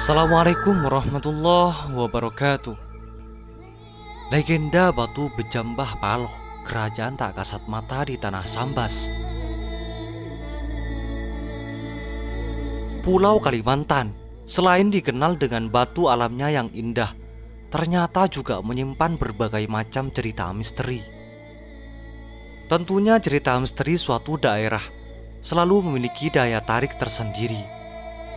Assalamualaikum warahmatullahi wabarakatuh. Legenda Batu Bejambah Paloh, kerajaan tak kasat mata di tanah Sambas, Pulau Kalimantan. Selain dikenal dengan batu alamnya yang indah, ternyata juga menyimpan berbagai macam cerita misteri. Tentunya cerita misteri suatu daerah selalu memiliki daya tarik tersendiri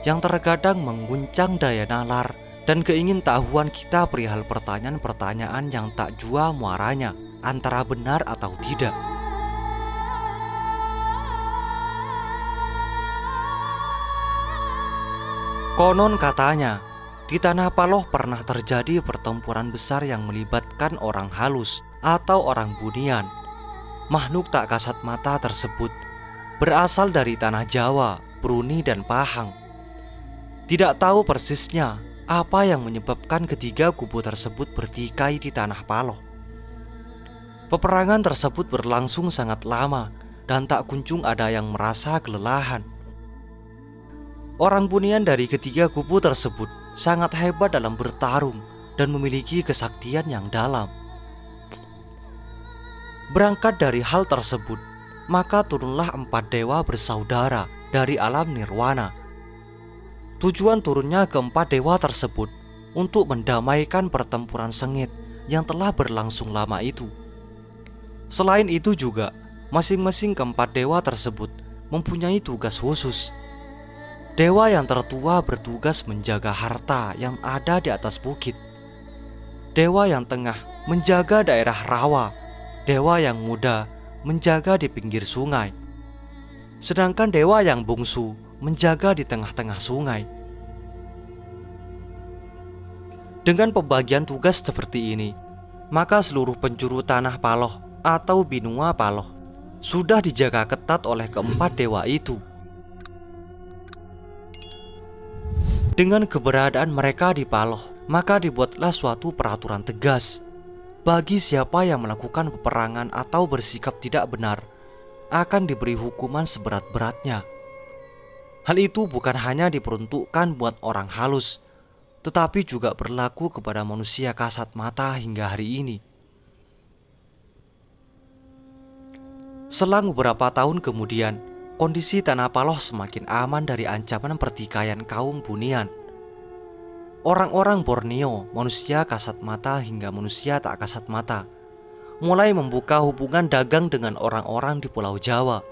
yang terkadang mengguncang daya nalar dan keingintahuan kita perihal pertanyaan-pertanyaan yang tak jua muaranya antara benar atau tidak. Konon katanya, di Tanah Paloh pernah terjadi pertempuran besar yang melibatkan orang halus atau orang bunian. Makhluk tak kasat mata tersebut berasal dari tanah Jawa, Bruni, dan Pahang. Tidak tahu persisnya apa yang menyebabkan ketiga kubu tersebut bertikai di Tanah Paloh. Peperangan tersebut berlangsung sangat lama dan tak kunjung ada yang merasa kelelahan. Orang bunian dari ketiga kubu tersebut sangat hebat dalam bertarung dan memiliki kesaktian yang dalam. Berangkat dari hal tersebut, maka turunlah 4 dewa bersaudara dari alam nirwana. Tujuan turunnya keempat dewa tersebut untuk mendamaikan pertempuran sengit yang telah berlangsung lama itu. Selain itu juga, masing-masing keempat dewa tersebut mempunyai tugas khusus. Dewa yang tertua bertugas menjaga harta yang ada di atas bukit. Dewa yang tengah menjaga daerah rawa. Dewa yang muda menjaga di pinggir sungai. Sedangkan dewa yang bungsu menjaga di tengah-tengah sungai. Dengan pembagian tugas seperti ini, maka seluruh penjuru Tanah Paloh atau Binua Paloh sudah dijaga ketat oleh keempat dewa itu. Dengan keberadaan mereka di Paloh, maka dibuatlah suatu peraturan tegas. Bagi siapa yang melakukan peperangan atau bersikap tidak benar, akan diberi hukuman seberat-beratnya. Hal itu bukan hanya diperuntukkan buat orang halus, tetapi juga berlaku kepada manusia kasat mata hingga hari ini. Selang beberapa tahun kemudian, kondisi Tanah Paloh semakin aman dari ancaman pertikaian kaum bunian. Orang-orang Borneo, manusia kasat mata hingga manusia tak kasat mata, mulai membuka hubungan dagang dengan orang-orang di Pulau Jawa.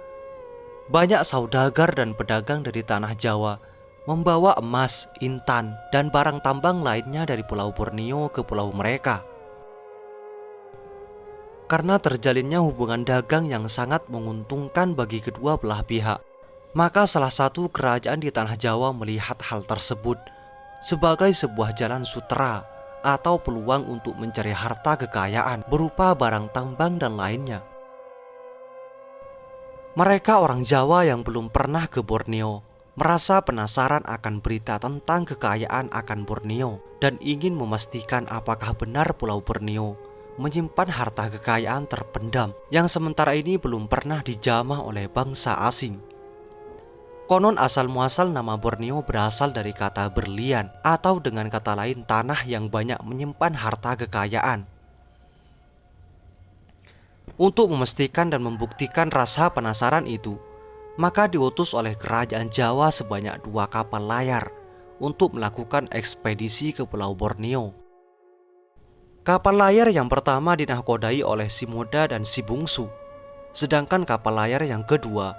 Banyak saudagar dan pedagang dari tanah Jawa membawa emas, intan, dan barang tambang lainnya dari Pulau Borneo ke pulau mereka. Karena terjalinnya hubungan dagang yang sangat menguntungkan bagi kedua belah pihak, maka salah satu kerajaan di tanah Jawa melihat hal tersebut sebagai sebuah jalan sutera atau peluang untuk mencari harta kekayaan berupa barang tambang dan lainnya. Mereka orang Jawa yang belum pernah ke Borneo merasa penasaran akan berita tentang kekayaan akan Borneo dan ingin memastikan apakah benar Pulau Borneo menyimpan harta kekayaan terpendam yang sementara ini belum pernah dijamah oleh bangsa asing. Konon asal-muasal nama Borneo berasal dari kata berlian atau dengan kata lain tanah yang banyak menyimpan harta kekayaan. Untuk memastikan dan membuktikan rasa penasaran itu, maka diutus oleh kerajaan Jawa sebanyak 2 kapal layar untuk melakukan ekspedisi ke Pulau Borneo. Kapal layar yang pertama dinahkodai oleh si muda dan si bungsu, sedangkan kapal layar yang kedua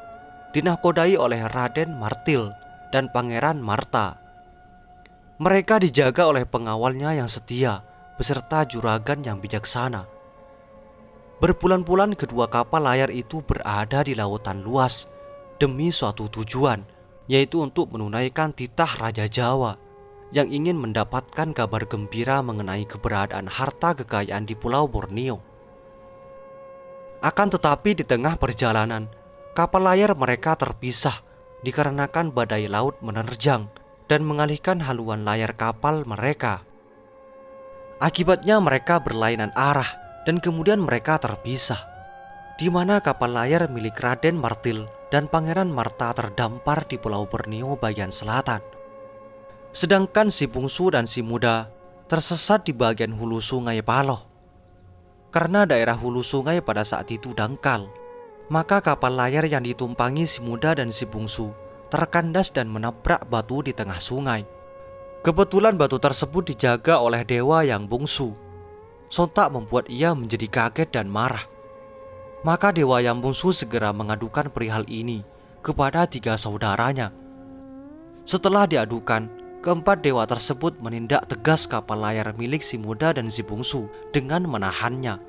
dinahkodai oleh Raden Martil dan Pangeran Marta. Mereka dijaga oleh pengawalnya yang setia beserta juragan yang bijaksana. Berbulan-bulan kedua kapal layar itu berada di lautan luas demi suatu tujuan, yaitu untuk menunaikan titah Raja Jawa yang ingin mendapatkan kabar gembira mengenai keberadaan harta kekayaan di Pulau Borneo. Akan tetapi di tengah perjalanan, kapal layar mereka terpisah dikarenakan badai laut menerjang dan mengalihkan haluan layar kapal mereka. Akibatnya mereka berlainan arah dan kemudian mereka terpisah, di mana kapal layar milik Raden Martil dan Pangeran Marta terdampar di Pulau Borneo bagian selatan. Sedangkan si bungsu dan si muda tersesat di bagian hulu sungai Paloh. Karena daerah hulu sungai pada saat itu dangkal, maka kapal layar yang ditumpangi si muda dan si bungsu terkandas dan menabrak batu di tengah sungai. Kebetulan batu tersebut dijaga oleh dewa yang bungsu. Sontak membuat ia menjadi kaget dan marah. Maka dewa yang bungsu segera mengadukan perihal ini kepada 3 saudaranya. Setelah diadukan, keempat dewa tersebut menindak tegas kapal layar milik si muda dan si bungsu dengan menahannya.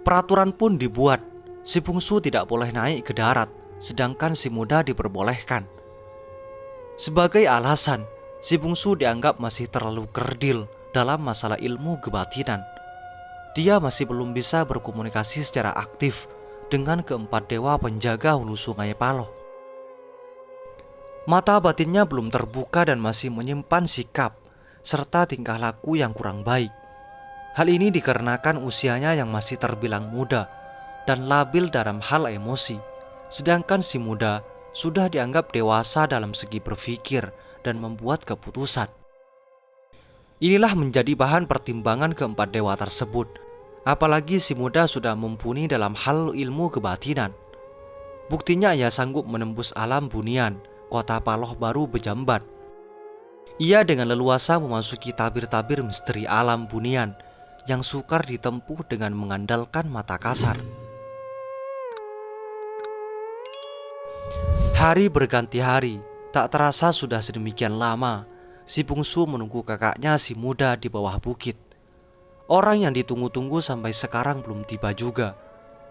Peraturan pun dibuat, si bungsu tidak boleh naik ke darat, sedangkan si muda diperbolehkan. Sebagai alasan, si bungsu dianggap masih terlalu kerdil dalam masalah ilmu kebatinan. Dia masih belum bisa berkomunikasi secara aktif dengan keempat dewa penjaga hulu sungai Paloh. Mata batinnya belum terbuka dan masih menyimpan sikap serta tingkah laku yang kurang baik. Hal ini dikarenakan usianya yang masih terbilang muda dan labil dalam hal emosi. Sedangkan si muda sudah dianggap dewasa dalam segi berpikir dan membuat keputusan. Inilah menjadi bahan pertimbangan keempat dewa tersebut. Apalagi si muda sudah mumpuni dalam hal ilmu kebatinan. Buktinya ia sanggup menembus alam bunian kota Paloh baru Bejamban. Ia dengan leluasa memasuki tabir-tabir misteri alam bunian yang sukar ditempuh dengan mengandalkan mata kasar. Hari berganti hari, tak terasa sudah sedemikian lama si bungsu menunggu kakaknya si muda di bawah bukit. Orang yang ditunggu-tunggu sampai sekarang belum tiba juga.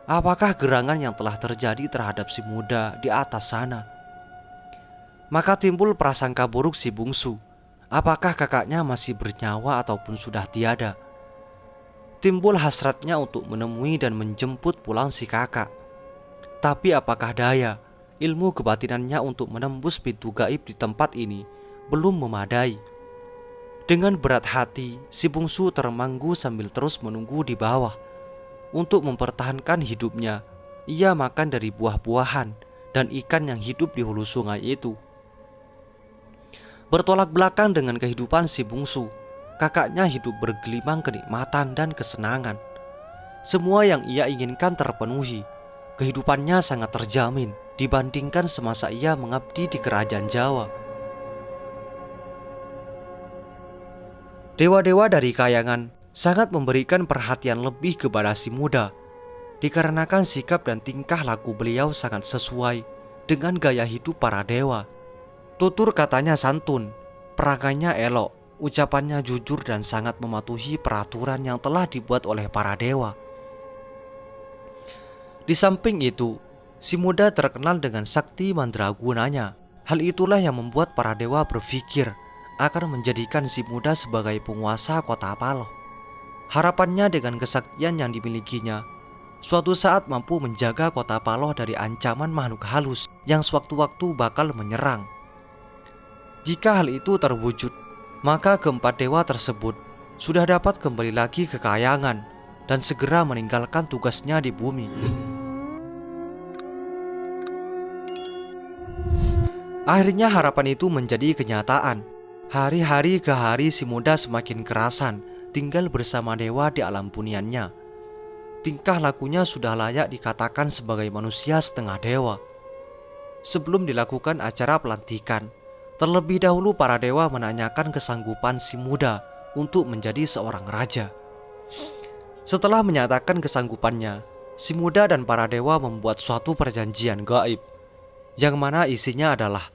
Apakah gerangan yang telah terjadi terhadap si muda di atas sana? Maka timbul prasangka buruk si bungsu. Apakah kakaknya masih bernyawa ataupun sudah tiada? Timbul hasratnya untuk menemui dan menjemput pulang si kakak. Tapi apakah daya, ilmu kebatinannya untuk menembus pintu gaib di tempat ini belum memadai. Dengan berat hati, si bungsu termanggu sambil terus menunggu di bawah. Untuk mempertahankan hidupnya, ia makan dari buah-buahan dan ikan yang hidup di hulu sungai itu. Bertolak belakang dengan kehidupan si bungsu, kakaknya hidup bergelimang kenikmatan dan kesenangan. Semua yang ia inginkan terpenuhi. Kehidupannya sangat terjamin dibandingkan semasa ia mengabdi di kerajaan Jawa. Dewa-dewa dari kayangan sangat memberikan perhatian lebih kepada si muda, dikarenakan sikap dan tingkah laku beliau sangat sesuai dengan gaya hidup para dewa. Tutur katanya santun, perangainya elok, ucapannya jujur dan sangat mematuhi peraturan yang telah dibuat oleh para dewa. Di samping itu, si muda terkenal dengan sakti mandragunanya. Hal itulah yang membuat para dewa berpikir akan menjadikan si muda sebagai penguasa kota Paloh. Harapannya dengan kesaktian yang dimilikinya, suatu saat mampu menjaga kota Paloh dari ancaman makhluk halus yang sewaktu-waktu bakal menyerang. Jika hal itu terwujud, maka keempat dewa tersebut sudah dapat kembali lagi ke kayangan dan segera meninggalkan tugasnya di bumi. Akhirnya harapan itu menjadi kenyataan. Hari-hari ke hari si muda semakin kerasan tinggal bersama dewa di alam buniannya. Tingkah lakunya sudah layak dikatakan sebagai manusia setengah dewa. Sebelum dilakukan acara pelantikan, terlebih dahulu para dewa menanyakan kesanggupan si muda untuk menjadi seorang raja. Setelah menyatakan kesanggupannya, si muda dan para dewa membuat suatu perjanjian gaib, yang mana isinya adalah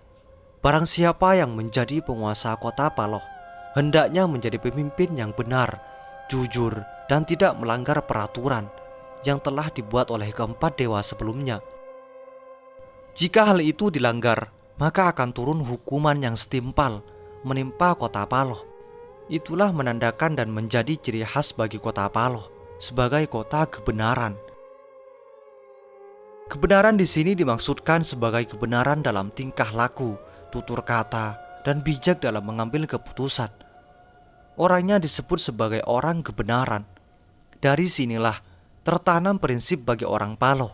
barang siapa yang menjadi penguasa kota Paloh hendaknya menjadi pemimpin yang benar, jujur, dan tidak melanggar peraturan yang telah dibuat oleh keempat dewa sebelumnya. Jika hal itu dilanggar, maka akan turun hukuman yang setimpal menimpa kota Paloh. Itulah menandakan dan menjadi ciri khas bagi kota Paloh sebagai kota kebenaran. Kebenaran di sini dimaksudkan sebagai kebenaran dalam tingkah laku, tutur kata, dan bijak dalam mengambil keputusan. Orangnya disebut sebagai orang kebenaran. Dari sinilah tertanam prinsip bagi orang Paloh.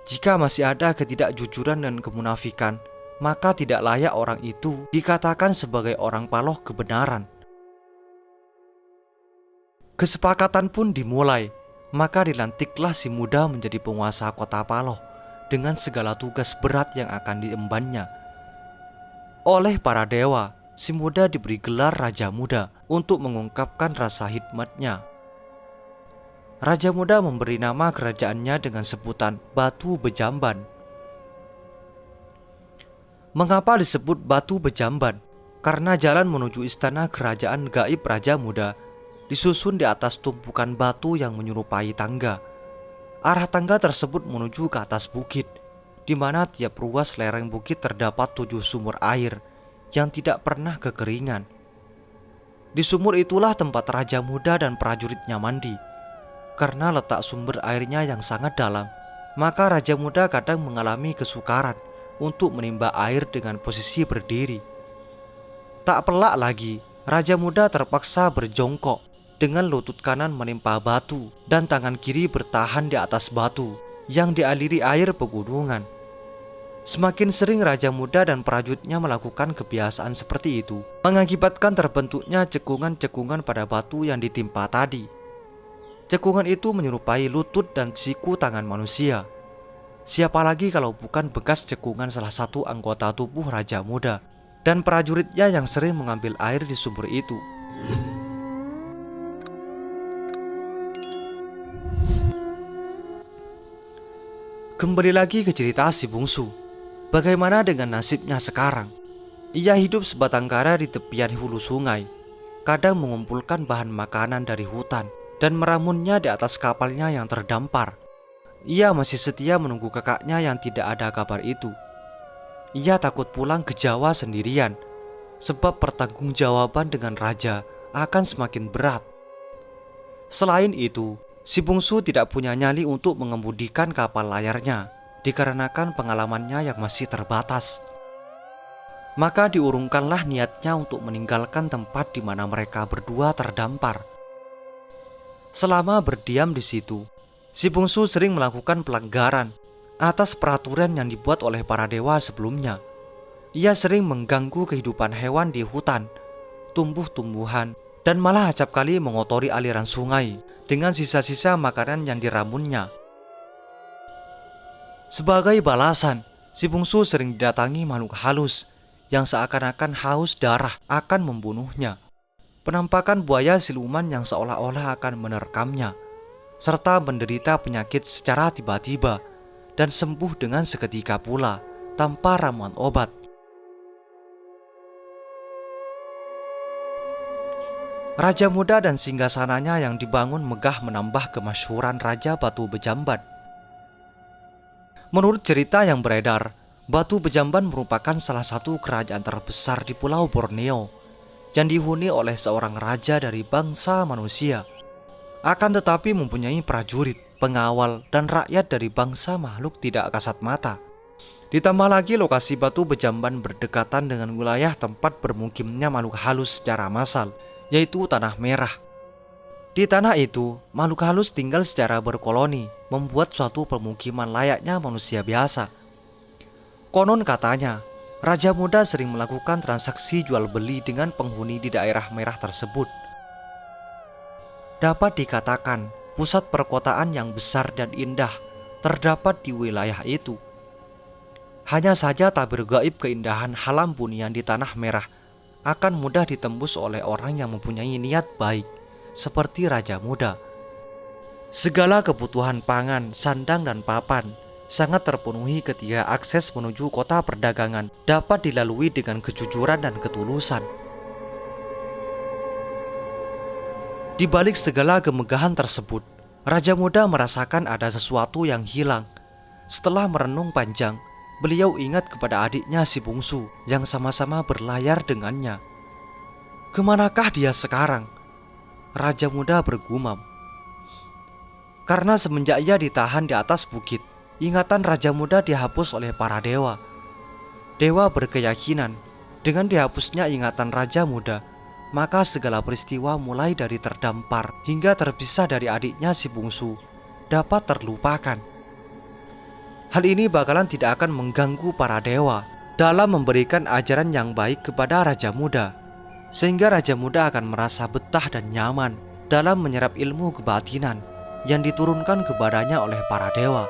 Jika masih ada ketidakjujuran dan kemunafikan, maka tidak layak orang itu dikatakan sebagai orang Paloh kebenaran. Kesepakatan pun dimulai, maka dilantiklah si muda menjadi penguasa kota Paloh dengan segala tugas berat yang akan diembannya. Oleh para dewa, si muda diberi gelar Raja Muda untuk mengungkapkan rasa hikmatnya. Raja Muda memberi nama kerajaannya dengan sebutan Batu Bejamban. Mengapa disebut Batu Bejamban? Karena jalan menuju istana kerajaan gaib Raja Muda disusun di atas tumpukan batu yang menyerupai tangga. Arah tangga tersebut menuju ke atas bukit, di mana tiap ruas lereng bukit terdapat 7 sumur air yang tidak pernah kekeringan. Di sumur itulah tempat Raja Muda dan prajuritnya mandi. Karena letak sumber airnya yang sangat dalam, maka Raja Muda kadang mengalami kesukaran untuk menimba air dengan posisi berdiri. Tak pelak lagi, Raja Muda terpaksa berjongkok dengan lutut kanan menimpa batu dan tangan kiri bertahan di atas batu yang dialiri air pegunungan. Semakin sering Raja Muda dan prajuritnya melakukan kebiasaan seperti itu, mengakibatkan terbentuknya cekungan-cekungan pada batu yang ditimpa tadi. Cekungan itu menyerupai lutut dan siku tangan manusia. Siapa lagi kalau bukan bekas cekungan salah satu anggota tubuh Raja Muda dan prajuritnya yang sering mengambil air di sumur itu. Kembali lagi ke cerita si bungsu. Bagaimana dengan nasibnya sekarang? Ia hidup sebatang kara di tepian hulu sungai, kadang mengumpulkan bahan makanan dari hutan dan meramunnya di atas kapalnya yang terdampar. Ia masih setia menunggu kakaknya yang tidak ada kabar itu. Ia takut pulang ke Jawa sendirian, sebab pertanggungjawaban dengan raja akan semakin berat. Selain itu, si bungsu tidak punya nyali untuk mengemudikan kapal layarnya, dikarenakan pengalamannya yang masih terbatas. Maka diurungkanlah niatnya untuk meninggalkan tempat di mana mereka berdua terdampar. Selama berdiam di situ, si bungsu sering melakukan pelanggaran atas peraturan yang dibuat oleh para dewa sebelumnya. Ia sering mengganggu kehidupan hewan di hutan, tumbuh-tumbuhan, dan malah acap kali mengotori aliran sungai dengan sisa-sisa makanan yang diramunnya. Sebagai balasan, si bungsu sering didatangi makhluk halus yang seakan-akan haus darah akan membunuhnya. Penampakan buaya siluman yang seolah-olah akan menerkamnya, serta menderita penyakit secara tiba-tiba dan sembuh dengan seketika pula tanpa ramuan obat. Raja Muda dan singgasananya yang dibangun megah menambah kemasyhuran Raja Batu Bejamban. Menurut cerita yang beredar, Batu Bejamban merupakan salah satu kerajaan terbesar di Pulau Borneo yang dihuni oleh seorang raja dari bangsa manusia. Akan tetapi mempunyai prajurit, pengawal, dan rakyat dari bangsa makhluk tidak kasat mata. Ditambah lagi lokasi Batu Bejamban berdekatan dengan wilayah tempat bermukimnya makhluk halus secara massal, yaitu Tanah Merah. Di tanah itu, makhluk halus tinggal secara berkoloni, membuat suatu pemukiman layaknya manusia biasa. Konon katanya, Raja Muda sering melakukan transaksi jual beli dengan penghuni di daerah merah tersebut. Dapat dikatakan, pusat perkotaan yang besar dan indah terdapat di wilayah itu. Hanya saja tabir gaib keindahan alam bunian di Tanah Merah akan mudah ditembus oleh orang yang mempunyai niat baik, seperti Raja Muda. Segala kebutuhan pangan, sandang, dan papan sangat terpenuhi ketika akses menuju kota perdagangan dapat dilalui dengan kejujuran dan ketulusan. Di balik segala kemegahan tersebut, Raja Muda merasakan ada sesuatu yang hilang. Setelah merenung panjang, beliau ingat kepada adiknya si bungsu yang sama-sama berlayar dengannya. Kemanakah dia sekarang? Raja Muda bergumam. Karena semenjak ia ditahan di atas bukit, ingatan Raja Muda dihapus oleh para dewa. Dewa berkeyakinan dengan dihapusnya ingatan Raja Muda, maka segala peristiwa mulai dari terdampar hingga terpisah dari adiknya si bungsu dapat terlupakan. Hal ini bakalan tidak akan mengganggu para dewa dalam memberikan ajaran yang baik kepada Raja Muda, sehingga Raja Muda akan merasa betah dan nyaman dalam menyerap ilmu kebatinan yang diturunkan kepadanya oleh para dewa.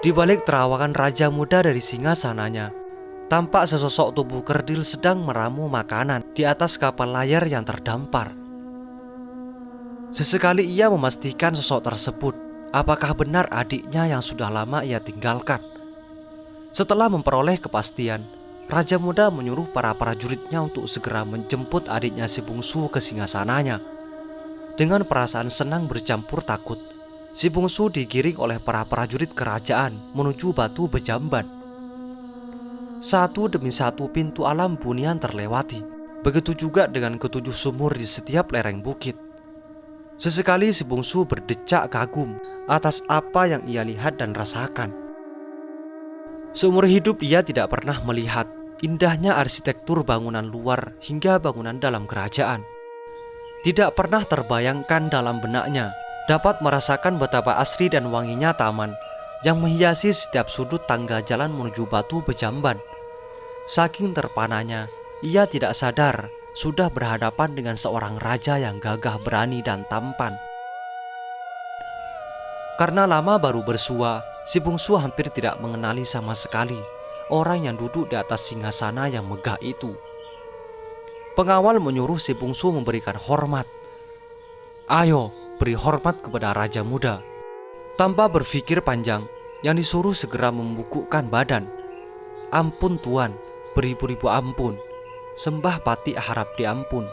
Di balik terawangan Raja Muda dari singgasananya, tampak sesosok tubuh kerdil sedang meramu makanan di atas kapal layar yang terdampar. Sesekali ia memastikan sosok tersebut apakah benar adiknya yang sudah lama ia tinggalkan. Setelah memperoleh kepastian, Raja Muda menyuruh para prajuritnya untuk segera menjemput adiknya si bungsu ke singgasananya. Dengan perasaan senang bercampur takut, si bungsu digiring oleh para prajurit kerajaan menuju batu Bejamban. Satu demi satu pintu alam bunian terlewati. Begitu juga dengan ketujuh sumur di setiap lereng bukit. Sesekali si bungsu berdecak kagum atas apa yang ia lihat dan rasakan. Seumur hidup ia tidak pernah melihat indahnya arsitektur bangunan luar hingga bangunan dalam kerajaan. Tidak pernah terbayangkan dalam benaknya dapat merasakan betapa asri dan wanginya taman yang menghiasi setiap sudut tangga jalan menuju batu Bejamban. Saking terpananya, ia tidak sadar sudah berhadapan dengan seorang raja yang gagah berani dan tampan. Karena lama baru bersua, si bungsu hampir tidak mengenali sama sekali orang yang duduk di atas singgasana yang megah itu. Pengawal menyuruh si bungsu memberikan hormat. "Ayo, beri hormat kepada Raja Muda." Tanpa berpikir panjang, yang disuruh segera membungkukkan badan. "Ampun Tuan, beribu-ribu ampun. Sembah pati harap diampun."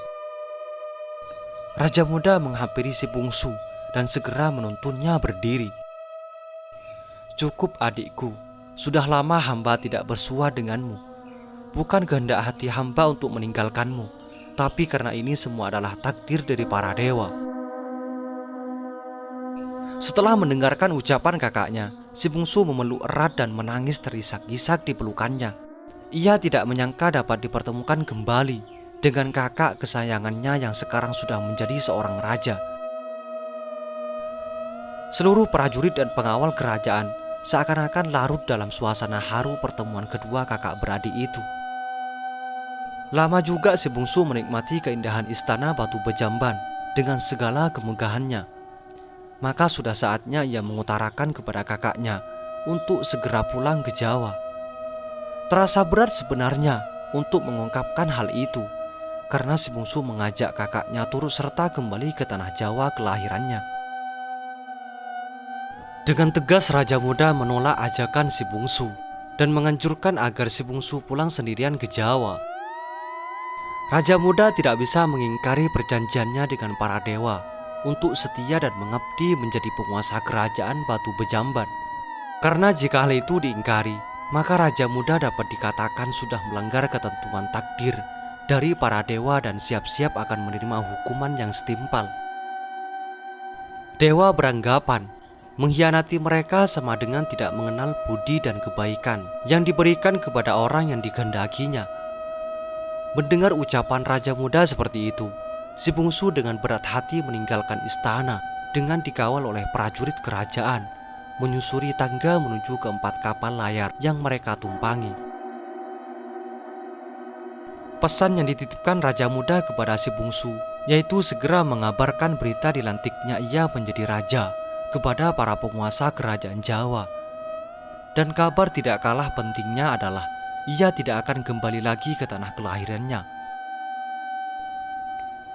Raja Muda menghampiri si bungsu dan segera menuntunnya berdiri. "Cukup adikku, sudah lama hamba tidak bersua denganmu. Bukan kehendak hati hamba untuk meninggalkanmu, tapi karena ini semua adalah takdir dari para dewa." Setelah mendengarkan ucapan kakaknya, si bungsu memeluk erat dan menangis terisak-isak di pelukannya. Ia tidak menyangka dapat dipertemukan kembali dengan kakak kesayangannya yang sekarang sudah menjadi seorang raja. Seluruh prajurit dan pengawal kerajaan seakan-akan larut dalam suasana haru pertemuan kedua kakak beradik itu. Lama juga si bungsu menikmati keindahan istana batu Bejamban dengan segala kemegahannya. Maka sudah saatnya ia mengutarakan kepada kakaknya untuk segera pulang ke Jawa. Terasa berat sebenarnya untuk mengungkapkan hal itu, karena si bungsu mengajak kakaknya turut serta kembali ke tanah Jawa kelahirannya. Dengan tegas Raja Muda menolak ajakan si bungsu dan menganjurkan agar si bungsu pulang sendirian ke Jawa. Raja Muda tidak bisa mengingkari perjanjiannya dengan para dewa untuk setia dan mengabdi menjadi penguasa kerajaan batu Bejamban. Karena jika hal itu diingkari, maka Raja Muda dapat dikatakan sudah melanggar ketentuan takdir dari para dewa dan siap-siap akan menerima hukuman yang setimpal. Dewa beranggapan mengkhianati mereka sama dengan tidak mengenal budi dan kebaikan yang diberikan kepada orang yang dikehendakinya. Mendengar ucapan Raja Muda seperti itu, si bungsu dengan berat hati meninggalkan istana dengan dikawal oleh prajurit kerajaan, menyusuri tangga menuju ke 4 kapal layar yang mereka tumpangi. Pesan yang dititipkan Raja Muda kepada si bungsu yaitu segera mengabarkan berita dilantiknya ia menjadi raja kepada para penguasa kerajaan Jawa. Dan kabar tidak kalah pentingnya adalah ia tidak akan kembali lagi ke tanah kelahirannya.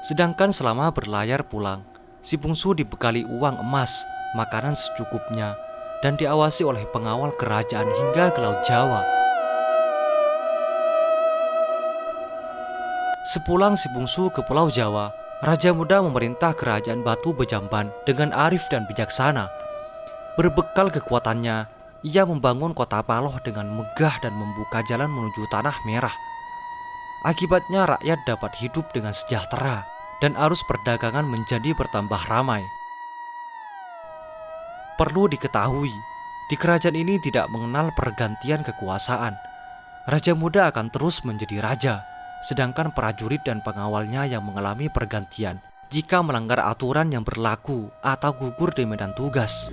Sedangkan selama berlayar pulang, si bungsu dibekali uang emas, makanan secukupnya, dan diawasi oleh pengawal kerajaan hingga ke Laut Jawa. Sepulang si bungsu ke Pulau Jawa, Raja Muda memerintah kerajaan batu Bejamban dengan arif dan bijaksana. Berbekal kekuatannya, ia membangun kota Paloh dengan megah dan membuka jalan menuju tanah merah. Akibatnya rakyat dapat hidup dengan sejahtera dan arus perdagangan menjadi bertambah ramai. Perlu diketahui, di kerajaan ini tidak mengenal pergantian kekuasaan. Raja Muda akan terus menjadi raja, sedangkan prajurit dan pengawalnya yang mengalami pergantian jika melanggar aturan yang berlaku atau gugur di medan tugas.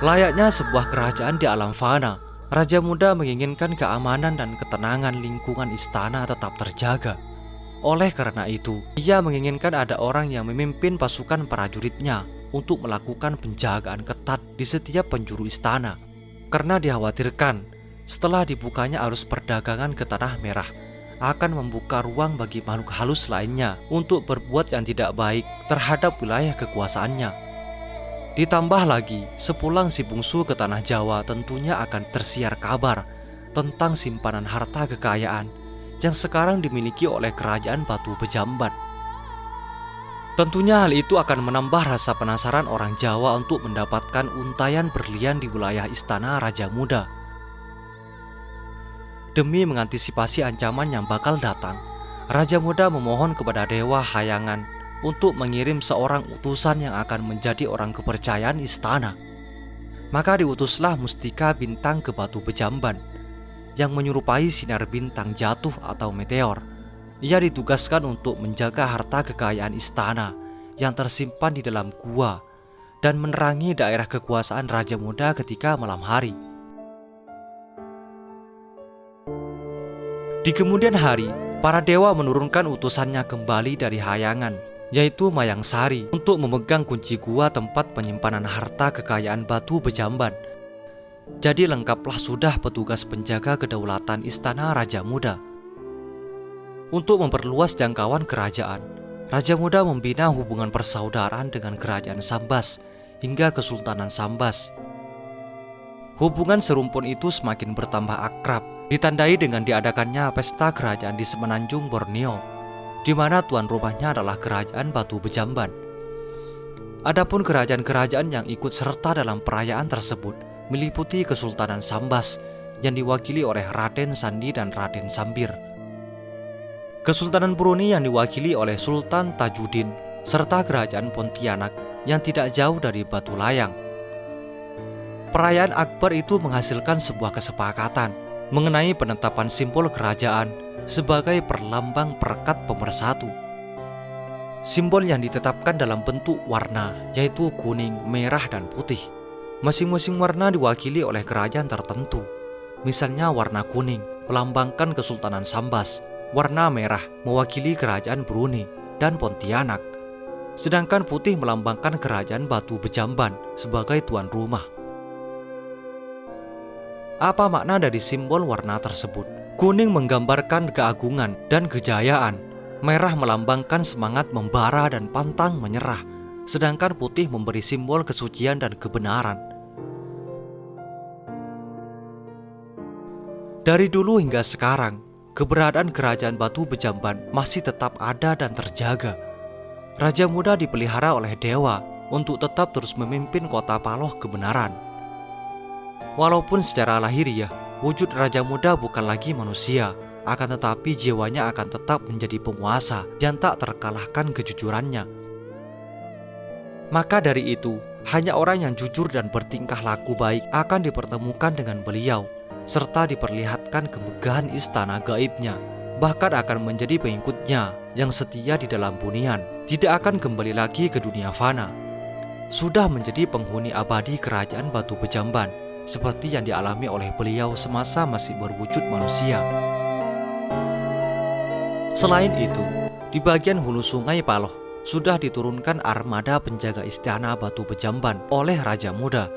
Layaknya sebuah kerajaan di alam fana, Raja Muda menginginkan keamanan dan ketenangan lingkungan istana tetap terjaga. Oleh karena itu, ia menginginkan ada orang yang memimpin pasukan prajuritnya untuk melakukan penjagaan ketat di setiap penjuru istana. Karena dikhawatirkan, setelah dibukanya arus perdagangan ke Tanah Merah, akan membuka ruang bagi makhluk halus lainnya untuk berbuat yang tidak baik terhadap wilayah kekuasaannya. Ditambah lagi, sepulang si bungsu ke Tanah Jawa tentunya akan tersiar kabar tentang simpanan harta kekayaan yang sekarang dimiliki oleh Kerajaan Batu Bejamban. Tentunya hal itu akan menambah rasa penasaran orang Jawa untuk mendapatkan untayan berlian di wilayah istana Raja Muda. Demi mengantisipasi ancaman yang bakal datang, Raja Muda memohon kepada Dewa Hayangan untuk mengirim seorang utusan yang akan menjadi orang kepercayaan istana. Maka diutuslah Mustika Bintang ke Batu Bejamban yang menyerupai sinar bintang jatuh atau meteor. Ia ditugaskan untuk menjaga harta kekayaan istana yang tersimpan di dalam gua dan menerangi daerah kekuasaan Raja Muda ketika malam hari. Di kemudian hari, para dewa menurunkan utusannya kembali dari Hayangan, yaitu Mayang Sari, untuk memegang kunci gua tempat penyimpanan harta kekayaan Batu Bejamban. Jadi lengkaplah sudah petugas penjaga kedaulatan istana Raja Muda. Untuk memperluas jangkauan kerajaan, Raja Muda membina hubungan persaudaraan dengan kerajaan Sambas hingga Kesultanan Sambas. Hubungan serumpun itu semakin bertambah akrab, ditandai dengan diadakannya pesta kerajaan di Semenanjung Borneo, di mana tuan rumahnya adalah Kerajaan Batu Bejamban. Adapun kerajaan-kerajaan yang ikut serta dalam perayaan tersebut meliputi Kesultanan Sambas yang diwakili oleh Raden Sandi dan Raden Sambir, Kesultanan Brunei yang diwakili oleh Sultan Tajuddin, serta Kerajaan Pontianak yang tidak jauh dari Batu Layang. Perayaan Akbar itu menghasilkan sebuah kesepakatan mengenai penetapan simbol kerajaan sebagai perlambang perekat pemersatu. Simbol yang ditetapkan dalam bentuk warna, yaitu kuning, merah, dan putih. Masing-masing warna diwakili oleh kerajaan tertentu. Misalnya warna kuning melambangkan Kesultanan Sambas, warna merah mewakili Kerajaan Brunei dan Pontianak, sedangkan putih melambangkan Kerajaan Batu Bejamban sebagai tuan rumah. Apa makna dari simbol warna tersebut? Kuning menggambarkan keagungan dan kejayaan, merah melambangkan semangat membara dan pantang menyerah, sedangkan putih memberi simbol kesucian dan kebenaran. Dari dulu hingga sekarang, keberadaan Kerajaan Batu Bejamban masih tetap ada dan terjaga. Raja Muda dipelihara oleh dewa untuk tetap terus memimpin kota Paloh kebenaran. Walaupun secara lahiriah, wujud Raja Muda bukan lagi manusia, akan tetapi jiwanya akan tetap menjadi penguasa yang tak terkalahkan kejujurannya. Maka dari itu, hanya orang yang jujur dan bertingkah laku baik akan dipertemukan dengan beliau, serta diperlihatkan kemegahan istana gaibnya. Bahkan akan menjadi pengikutnya yang setia di dalam bunian, tidak akan kembali lagi ke dunia fana. Sudah menjadi penghuni abadi Kerajaan Batu Bejamban, seperti yang dialami oleh beliau semasa masih berwujud manusia. Selain itu, di bagian hulu sungai Paloh sudah diturunkan armada penjaga istana Batu Bejamban oleh Raja Muda.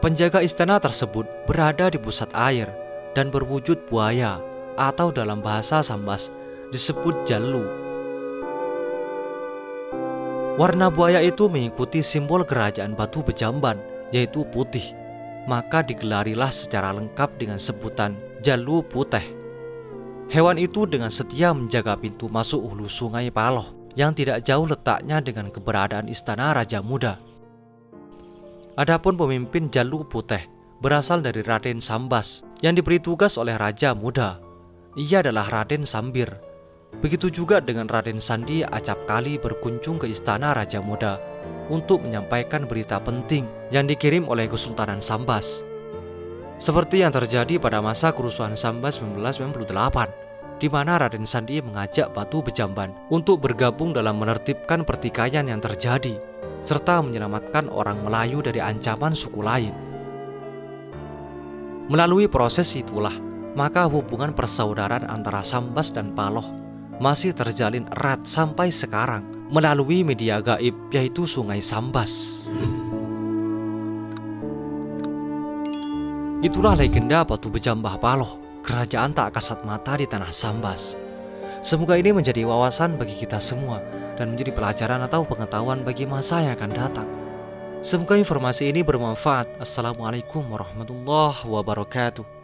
Penjaga istana tersebut berada di pusat air dan berwujud buaya, atau dalam bahasa Sambas disebut jallu. Warna buaya itu mengikuti simbol Kerajaan Batu Bejamban, yaitu putih. Maka digelarilah secara lengkap dengan sebutan jallu putih. Hewan itu dengan setia menjaga pintu masuk hulu sungai Paloh yang tidak jauh letaknya dengan keberadaan istana Raja Muda. Adapun pemimpin jallu putih berasal dari Raden Sambas yang diberi tugas oleh Raja Muda. Ia adalah Raden Sambir. Begitu juga dengan Raden Sandi acap kali berkunjung ke istana Raja Muda untuk menyampaikan berita penting yang dikirim oleh Kesultanan Sambas. Seperti yang terjadi pada masa kerusuhan Sambas 1998, di mana Raden Sandi mengajak Batu Bejamban untuk bergabung dalam menertibkan pertikaian yang terjadi, serta menyelamatkan orang Melayu dari ancaman suku lain. Melalui proses itulah, maka hubungan persaudaraan antara Sambas dan Paloh masih terjalin erat sampai sekarang melalui media gaib, yaitu Sungai Sambas. Itulah legenda Batu Bejambah Paloh, kerajaan tak kasat mata di tanah Sambas. Semoga ini menjadi wawasan bagi kita semua dan menjadi pelajaran atau pengetahuan bagi masa yang akan datang. Semoga informasi ini bermanfaat. Assalamualaikum warahmatullahi wabarakatuh.